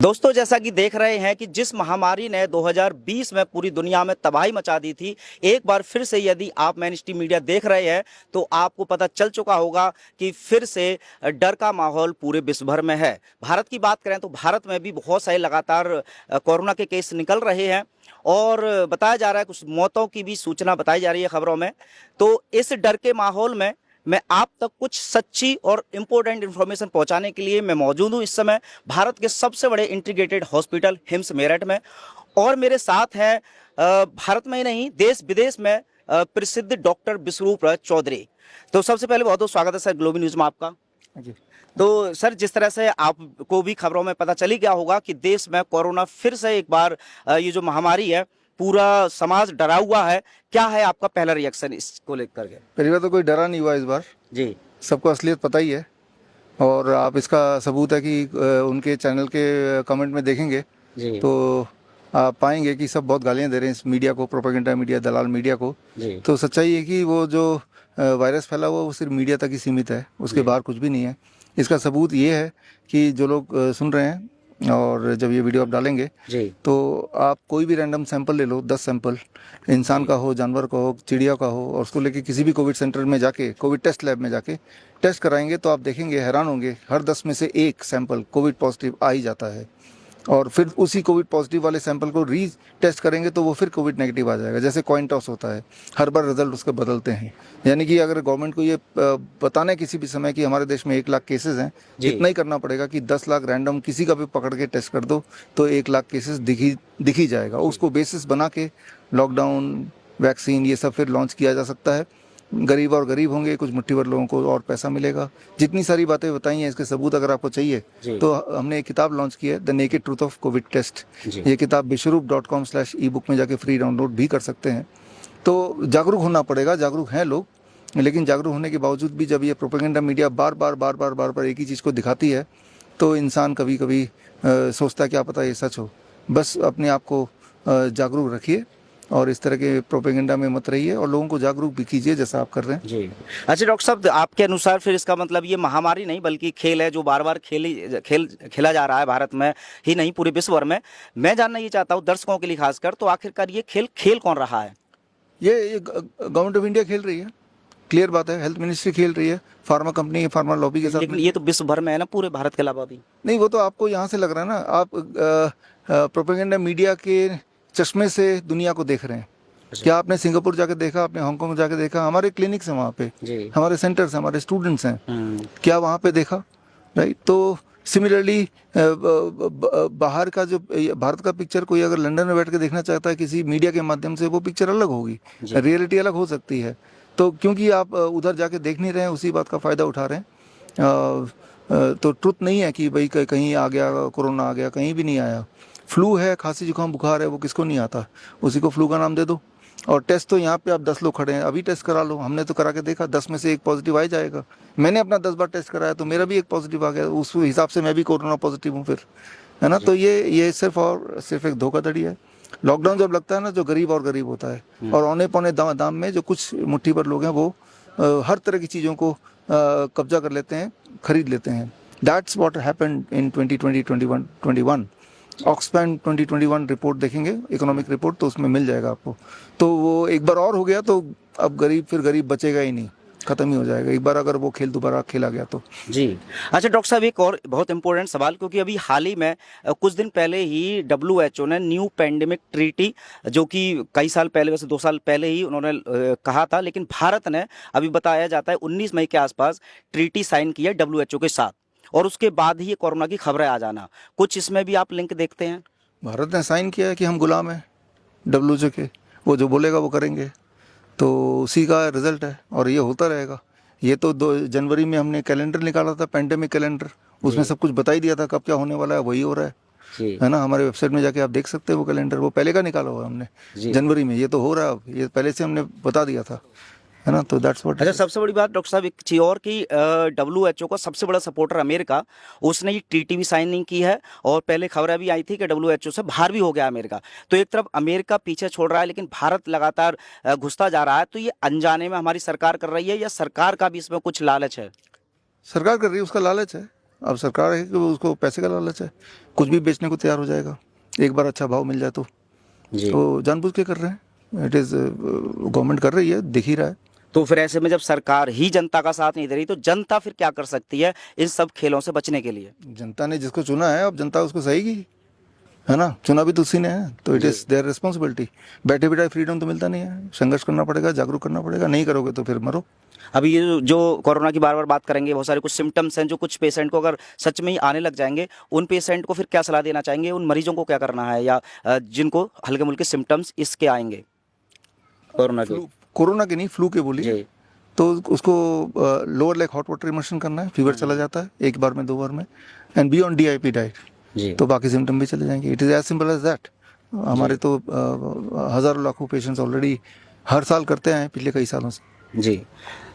दोस्तों, जैसा कि देख रहे हैं कि जिस महामारी ने 2020 में पूरी दुनिया में तबाही मचा दी थी, एक बार फिर से यदि आप मेन स्ट्रीम मीडिया देख रहे हैं तो आपको पता चल चुका होगा कि फिर से डर का माहौल पूरे विश्व भर में है। भारत की बात करें तो भारत में भी बहुत सारे लगातार कोरोना के केस निकल रहे हैं और बताया जा रहा है, कुछ मौतों की भी सूचना बताई जा रही है खबरों में। तो इस डर के माहौल में मैं आप तक कुछ सच्ची और इम्पोर्टेंट इन्फॉर्मेशन पहुंचाने के लिए मैं मौजूद हूं इस समय भारत के सबसे बड़े इंटीग्रेटेड हॉस्पिटल हिम्स मेरठ में। और मेरे साथ हैं भारत में ही नहीं देश विदेश में प्रसिद्ध डॉक्टर विश्वरूप चौधरी। तो सबसे पहले बहुत बहुत स्वागत है सर ग्लोबल न्यूज में आपका जी। तो सर, जिस तरह से आपको भी खबरों में पता चली गया होगा कि देश में कोरोना फिर से एक बार ये जो महामारी है, पूरा समाज डरा हुआ है। क्या है आपका पहला रिएक्शन इसको लेकर के? पहली बार तो कोई डरा नहीं हुआ इस बार जी। सबको असलियत पता ही है और आप इसका सबूत है कि उनके चैनल के कमेंट में देखेंगे जी। तो आप पाएंगे कि सब बहुत गालियां दे रहे हैं इस मीडिया को, प्रोपेगेंडा मीडिया, दलाल मीडिया को। जी। तो सच्चाई है कि वो जो वायरस फैला हुआ वो सिर्फ मीडिया तक ही सीमित है, उसके बाहर कुछ भी नहीं है। इसका सबूत ये है कि जो लोग सुन रहे हैं और जब ये वीडियो आप डालेंगे जी। तो आप कोई भी रैंडम सैंपल ले लो, 10 सैंपल, इंसान का हो, जानवर का हो, चिड़िया का हो, और उसको लेके किसी भी कोविड सेंटर में जाके, कोविड टेस्ट लैब में जाके टेस्ट कराएंगे तो आप देखेंगे, हैरान होंगे, हर 10 में से एक सैंपल कोविड पॉजिटिव आ ही जाता है। और फिर उसी कोविड पॉजिटिव वाले सैंपल को री टेस्ट करेंगे तो वो फिर कोविड नेगेटिव आ जाएगा। जैसे कॉइन टॉस होता है, हर बार रिजल्ट उसके बदलते हैं। यानी कि अगर गवर्नमेंट को ये बताना है किसी भी समय कि हमारे देश में 1 लाख केसेस हैं, इतना ही करना पड़ेगा कि 10 लाख रैंडम किसी का भी पकड़ के टेस्ट कर दो तो 1 लाख केसेस दिख ही जाएगा। उसको बेसिस बना के लॉकडाउन, वैक्सीन, ये सब फिर लॉन्च किया जा सकता है। गरीब और गरीब होंगे, कुछ मुट्ठी भर लोगों को और पैसा मिलेगा। जितनी सारी बातें बताई हैं, इसके सबूत अगर आपको चाहिए तो हमने एक किताब लॉन्च की है, the naked truth of covid test. ये किताब विश्वरूप.com/ebook में जाके फ्री डाउनलोड भी कर सकते हैं। तो जागरूक होना पड़ेगा, जागरूक हैं लोग, लेकिन जागरूक होने के बावजूद भी जब ये प्रोपेगेंडा मीडिया बार बार एक ही चीज़ को दिखाती है तो इंसान कभी कभी सोचता है क्या पता ये सच हो। बस अपने आप को जागरूक रखिए और इस तरह के प्रोपेगेंडा में मत रहिए और लोगों को जागरूक भी कीजिए जैसा आप कर रहे हैं जी। अच्छा डॉक्टर साहब, आपके अनुसार फिर इसका मतलब ये महामारी नहीं बल्कि खेल है जो बार बार खेला जा रहा है, भारत में ही नहीं पूरे विश्व भर में। मैं जानना ये चाहता हूँ दर्शकों के लिए खासकर, तो आखिरकार ये खेल कौन रहा है? ये गवर्नमेंट ऑफ इंडिया खेल रही है, क्लियर बात है। हेल्थ मिनिस्ट्री खेल रही है, फार्मा कंपनी, फार्मा लॉबी के साथ। लेकिन ये तो विश्व भर में है ना, पूरे भारत के अलावा भी। नहीं, वो तो आपको यहाँ से लग रहा है ना, आप प्रोपेगेंडा मीडिया के चश्मे से दुनिया को देख रहे हैं। क्या आपने सिंगापुर जाके देखा, आपने हांगकांग जाके देखा? हमारे क्लिनिक्स हैं वहाँ पे, हमारे सेंटर्स हैं, हमारे स्टूडेंट्स हैं, क्या वहाँ पे देखा? राइट। तो सिमिलरली बाहर का जो भारत का पिक्चर कोई अगर लंदन में बैठ के देखना चाहता है किसी मीडिया के माध्यम से, वो पिक्चर अलग होगी, रियलिटी अलग हो सकती है। तो क्योंकि आप उधर जाके देख नहीं रहे हैं, उसी बात का फ़ायदा उठा रहे हैं। तो ट्रुथ नहीं है कि भाई कहीं आ गया कोरोना, आ गया, कहीं भी नहीं आया। फ्लू है, खांसी जुकाम बुखार है, वो किसको नहीं आता, उसी को फ्लू का नाम दे दो। और टेस्ट तो यहाँ पे आप 10 लोग खड़े हैं, अभी टेस्ट करा लो, हमने तो करा के देखा, 10 में से 1 पॉजिटिव आ ही जाएगा। मैंने अपना 10 बार टेस्ट कराया तो मेरा भी 1 पॉजिटिव आ गया, उस हिसाब से मैं भी कोरोना पॉजिटिव हूँ फिर, है ना। तो ये सिर्फ एक धोखाधड़ी है। लॉकडाउन जब लगता है ना, जो गरीब और गरीब होता है और औने पौने दाम में जो कुछ मुट्ठी भर लोग हैं वो हर तरह की चीज़ों को कब्जा कर लेते हैं, खरीद लेते हैं। That's what happened in 2020-21 Oxfam 2021 report देखेंगे, इकोनॉमिक रिपोर्ट, तो उसमें मिल जाएगा आपको। तो वो एक बार और हो गया तो अब फिर गरीब बचेगा ही नहीं, खत्म ही हो जाएगा एक बार अगर वो खेल दोबारा खेला गया तो। जी। अच्छा डॉक्टर साहब, एक और बहुत इंपॉर्टेंट सवाल, क्योंकि अभी हाल ही में कुछ दिन पहले ही WHO ने न्यू पैंडेमिक ट्रीटी, जो कि कई साल पहले, वैसे 2 साल पहले ही उन्होंने कहा था, लेकिन भारत ने अभी बताया जाता है 19 मई के आसपास ट्रीटी साइन किया WHO के साथ, और उसके बाद ही ये कोरोना की खबरें आ जाना, कुछ इसमें भी आप लिंक देखते हैं? भारत ने साइन किया है कि हम गुलाम हैं WHO के, वो जो बोलेगा वो करेंगे, तो उसी का रिजल्ट है और ये होता रहेगा। ये तो 2 जनवरी में हमने कैलेंडर निकाला था, पैंडेमिक कैलेंडर, उसमें सब कुछ बता ही दिया था कब क्या होने वाला है, वही हो रहा है ना। हमारे वेबसाइट में जाके आप देख सकते हैं वो कैलेंडर, वो पहले का निकाला हुआ हमने जनवरी में। ये तो हो रहा है अब, ये पहले से हमने बता दिया था, है ना। तो दैट्स व्हाट। अच्छा, सबसे बड़ी बात डॉक्टर साहब एक चीज और कि WHO का सबसे बड़ा सपोर्टर अमेरिका, उसने ये ट्रीटी भी साइन नहीं की है, और पहले खबरें भी आई थी कि WHO से बाहर भी हो गया अमेरिका। तो एक तरफ अमेरिका पीछे छोड़ रहा है, लेकिन भारत लगातार घुसता जा रहा है। तो ये अनजाने में हमारी सरकार कर रही है, या सरकार का भी इसमें कुछ लालच है? सरकार कर रही है, उसका लालच है। अब सरकार है कि उसको पैसे का लालच है, कुछ भी बेचने को तैयार हो जाएगा एक बार अच्छा भाव मिल जाए तो। जी। तो जानबूझ के कर रहे हैं, इट इज़ गवर्नमेंट कर रही है, दिख ही रहा है। तो फिर ऐसे में जब सरकार ही जनता का साथ नहीं दे रही तो जनता फिर क्या कर सकती है इन सब खेलों से बचने के लिए? जनता ने जिसको चुना है, अब जनता उसको सहेगी, है ना, चुना भी तो उसी ने है, तो इट इज़ देयर रिस्पॉन्सिबिलिटी। बैठे बैठे फ्रीडम तो मिलता नहीं है, संघर्ष करना पड़ेगा, जागरूक करना पड़ेगा, नहीं करोगे तो फिर मरो। अभी ये जो कोरोना की बार बार बात करेंगे, बहुत सारे कुछ सिम्टम्स हैं जो कुछ पेशेंट को अगर सच में ही आने लग जाएंगे, उन पेशेंट को फिर क्या सलाह देना चाहेंगे, उन मरीजों को क्या करना है, या जिनको हल्के मुल्के सिम्टम्स इसके आएंगे कोरोना के? कोरोना के नहीं, फ्लू के बोलिए, जी तो उसको lower like hot water immersion करना है, फीवर चला जाता है एक बार में 2 बार में, and be on DIP diet, जी तो बाकी सिम्टम भी चले जाएंगे। It is as simple as that. हमारे तो हज़ारों लाखों पेशेंट्स ऑलरेडी हर साल करते हैं पिछले कई सालों से। जी।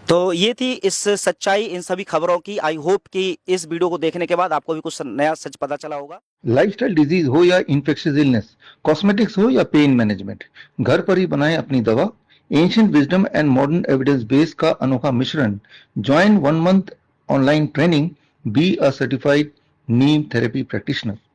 तो ये थी इस सच्चाई इन सभी खबरों की। आई होप कि इस वीडियो को देखने के बाद आपको भी कुछ नया सच पता चला होगा। लाइफस्टाइल डिजीज हो या इन्फेक्शियस इलनेस, कॉस्मेटिक्स हो या पेन मैनेजमेंट, घर पर ही बनाएं अपनी दवा। Ancient wisdom and modern evidence base का अनोखा मिश्रण। Join 1 month online training, be a certified Neem therapy practitioner.